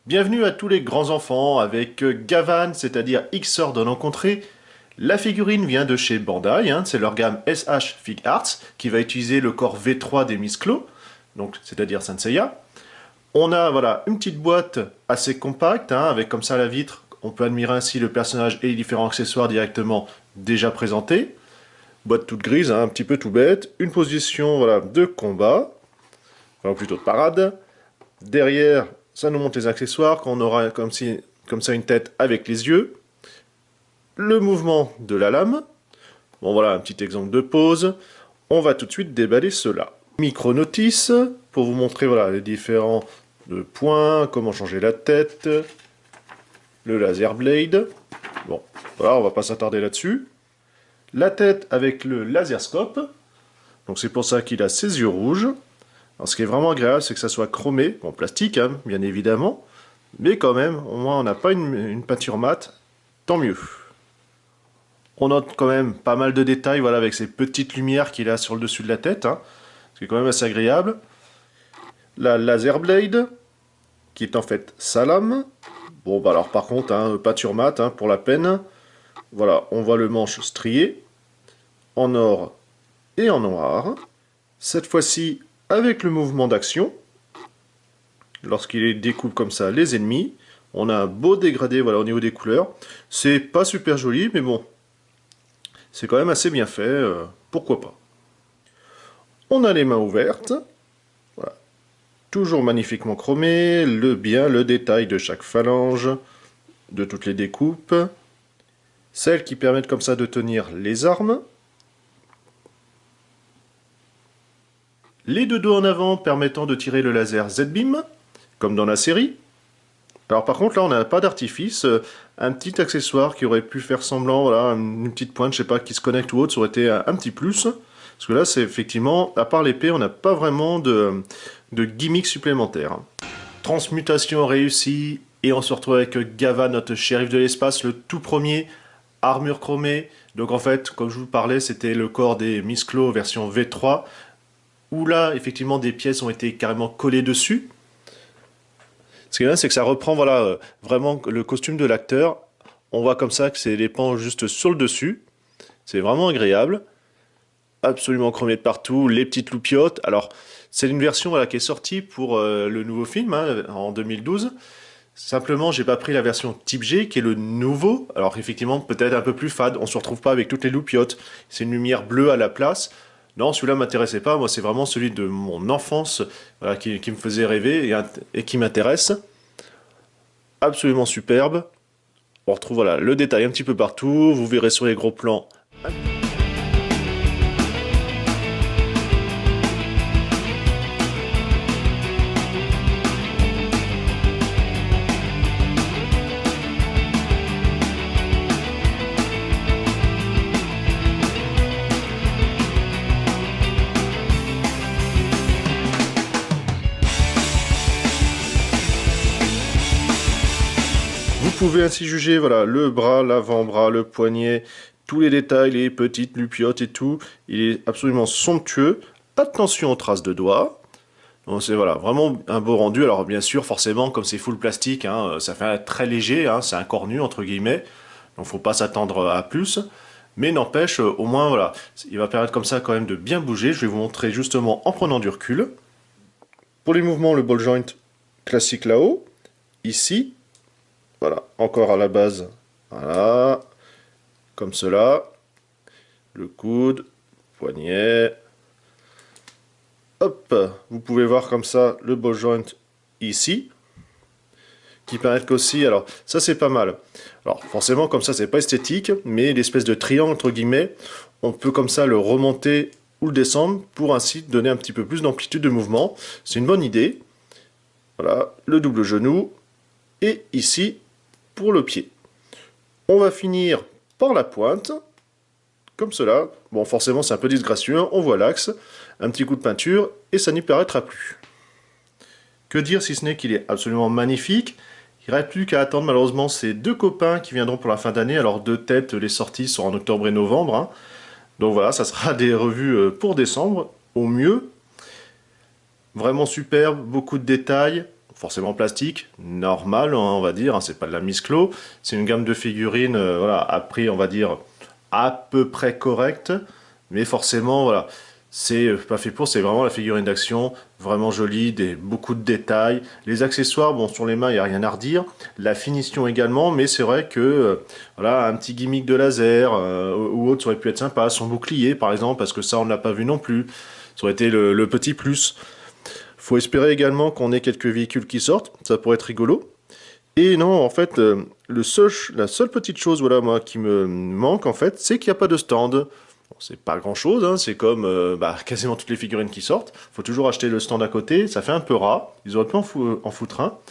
Bienvenue à tous les grands enfants avec Gavan, c'est-à-dire Xor de l'encontré. La figurine vient de chez Bandai, c'est leur gamme SH Figuarts qui va utiliser le corps V3 des Miss Claw, donc c'est-à-dire Saint Seiya. On a voilà une petite boîte assez compacte, avec comme ça la vitre. On peut admirer ainsi le personnage et les différents accessoires directement déjà présentés. Boîte toute grise, un petit peu tout bête. Une position voilà, de combat, enfin plutôt de parade. Derrière, ça nous montre les accessoires, qu'on aura comme ça une tête avec les yeux. Le mouvement de la lame. Bon voilà, un petit exemple de pose. On va tout de suite déballer cela. Micro-notice, pour vous montrer voilà, les différents points, comment changer la tête. Le laser blade. Bon, voilà, on va pas s'attarder là-dessus. La tête avec le laserscope. Donc c'est pour ça qu'il a ses yeux rouges. Alors ce qui est vraiment agréable, c'est que ça soit chromé, en plastique, bien évidemment. Mais quand même, au moins on n'a pas une peinture mate, tant mieux. On note quand même pas mal de détails, voilà, avec ces petites lumières qu'il a sur le dessus de la tête, ce qui est quand même assez agréable. La laser blade, qui est en fait sa lame. Bon, bah alors par contre, peinture mate, pour la peine. Voilà, on voit le manche strié, en or et en noir. Cette fois-ci, avec le mouvement d'action, lorsqu'il découpe comme ça les ennemis, on a un beau dégradé voilà, au niveau des couleurs. C'est pas super joli, mais bon, c'est quand même assez bien fait, pourquoi pas. On a les mains ouvertes, voilà. Toujours magnifiquement chromé, le détail de chaque phalange, de toutes les découpes, celles qui permettent comme ça de tenir les armes. Les deux dos en avant permettant de tirer le laser Z-Beam, comme dans la série. Alors par contre là on n'a pas d'artifice, un petit accessoire qui aurait pu faire semblant, voilà, une petite pointe, je sais pas, qui se connecte ou autre, ça aurait été un petit plus. Parce que là c'est effectivement, à part l'épée, on n'a pas vraiment de gimmick supplémentaire. Transmutation réussie, et on se retrouve avec Gava, notre shérif de l'espace, le tout premier, armure chromée. Donc en fait, comme je vous parlais, c'était le corps des Miss Claw version V3, où là, effectivement, des pièces ont été carrément collées dessus. Ce qui est bien, c'est que ça reprend voilà, vraiment le costume de l'acteur. On voit comme ça que c'est les pans juste sur le dessus. C'est vraiment agréable. Absolument chromé de partout, les petites loupiottes. Alors, c'est une version voilà, qui est sortie pour le nouveau film, en 2012. Simplement, j'ai pas pris la version Type G, qui est le nouveau. Alors, effectivement, peut-être un peu plus fade. On se retrouve pas avec toutes les loupiottes. C'est une lumière bleue à la place. Non, celui-là m'intéressait pas. Moi, c'est vraiment celui de mon enfance voilà, qui me faisait rêver et qui m'intéresse. Absolument superbe. On retrouve voilà, le détail un petit peu partout. Vous verrez sur les gros plans. Vous pouvez ainsi juger voilà, le bras, l'avant-bras, le poignet, tous les détails, les petites lupiotes et tout. Il est absolument somptueux. Attention aux traces de doigts. C'est voilà, vraiment un beau rendu. Alors bien sûr, forcément, comme c'est full plastique, ça fait un très léger, c'est un corps nu entre guillemets. Donc faut pas s'attendre à plus. Mais n'empêche, au moins voilà, il va permettre comme ça quand même de bien bouger. Je vais vous montrer justement en prenant du recul. Pour les mouvements, le ball joint classique là-haut. Ici, voilà, encore à la base, voilà, comme cela, le coude, poignet, hop, vous pouvez voir comme ça le ball joint ici, qui permettent qu'aussi, alors ça c'est pas mal, alors forcément comme ça c'est pas esthétique, mais l'espèce de triangle entre guillemets, on peut comme ça le remonter ou le descendre pour ainsi donner un petit peu plus d'amplitude de mouvement, c'est une bonne idée, voilà, le double genou, et ici, pour le pied. On va finir par la pointe, comme cela. Bon, forcément, c'est un peu disgracieux, on voit l'axe, un petit coup de peinture, et ça n'y paraîtra plus. Que dire si ce n'est qu'il est absolument magnifique. Il ne reste plus qu'à attendre malheureusement ces deux copains qui viendront pour la fin d'année. Alors, de tête, les sorties sont en octobre et novembre. Donc voilà, ça sera des revues pour décembre, au mieux. Vraiment superbe, beaucoup de détails. forcément plastique, normal, hein, on va dire, hein, c'est pas de la mise clos. C'est une gamme de figurines, voilà, à prix, on va dire, à peu près correct, mais forcément, voilà, c'est pas fait pour, c'est vraiment la figurine d'action, vraiment jolie, beaucoup de détails. Les accessoires, bon, sur les mains, il n'y a rien à redire. La finition également, mais c'est vrai que, voilà, un petit gimmick de laser ou autre, ça aurait pu être sympa. Son bouclier, par exemple, parce que ça, on ne l'a pas vu non plus. Ça aurait été le petit plus. Faut espérer également qu'on ait quelques véhicules qui sortent, ça pourrait être rigolo. Et non, en fait, la seule petite chose, voilà, moi, qui me manque, en fait, c'est qu'il n'y a pas de stand. Bon, c'est pas grand-chose, hein, c'est comme quasiment toutes les figurines qui sortent. Faut toujours acheter le stand à côté, ça fait un peu ras. Ils auraient pu en foutre un.